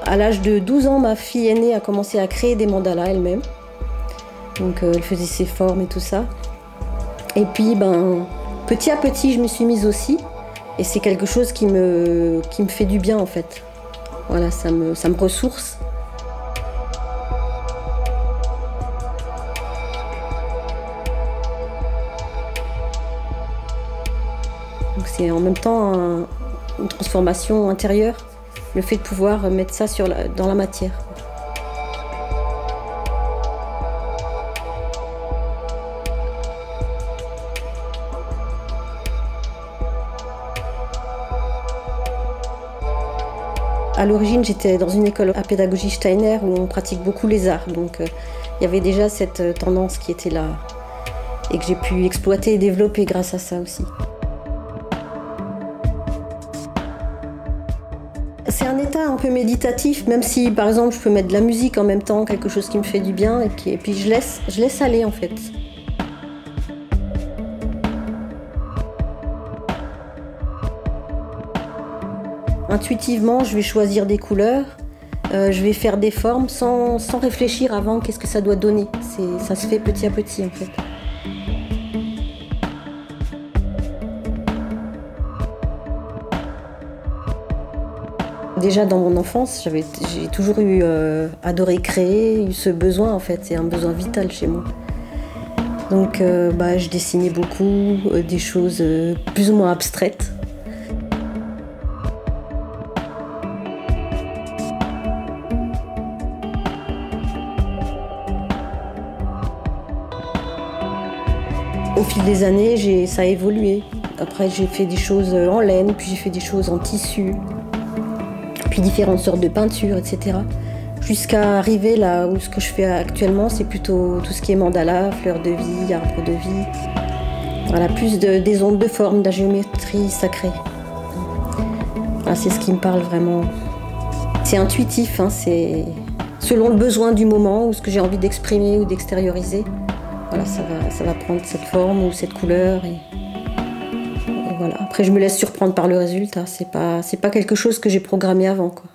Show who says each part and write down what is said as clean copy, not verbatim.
Speaker 1: À l'âge de 12 ans, ma fille aînée a commencé à créer des mandalas elle-même. Donc elle faisait ses formes et tout ça. Et puis petit à petit, je me suis mise aussi. Et c'est quelque chose qui me fait du bien en fait. Voilà, ça me ressource. Donc c'est en même temps une transformation intérieure, le fait de pouvoir mettre ça dans la matière. À l'origine, j'étais dans une école à pédagogie Steiner où on pratique beaucoup les arts. Donc il y avait déjà cette tendance qui était là et que j'ai pu exploiter et développer grâce à ça aussi. C'est un état un peu méditatif, même si par exemple je peux mettre de la musique en même temps, quelque chose qui me fait du bien, et puis je laisse aller en fait. Intuitivement, je vais choisir des couleurs, je vais faire des formes sans réfléchir avant qu'est-ce que ça doit donner. Ça se fait petit à petit en fait. Déjà dans mon enfance, j'ai toujours adoré créer, eu ce besoin en fait, c'est un besoin vital chez moi. Donc je dessinais beaucoup, des choses plus ou moins abstraites. Au fil des années, ça a évolué. Après, j'ai fait des choses en laine, puis j'ai fait des choses en tissu, puis différentes sortes de peintures, etc. Jusqu'à arriver là où ce que je fais actuellement, c'est plutôt tout ce qui est mandala, fleurs de vie, arbres de vie. Voilà, plus des ondes de forme, de la géométrie sacrée. Voilà, c'est ce qui me parle vraiment. C'est intuitif, hein, c'est selon le besoin du moment ou ce que j'ai envie d'exprimer ou d'extérioriser. Voilà, ça va prendre cette forme ou cette couleur. Et voilà. Après, je me laisse surprendre par le résultat. C'est pas quelque chose que j'ai programmé avant, quoi.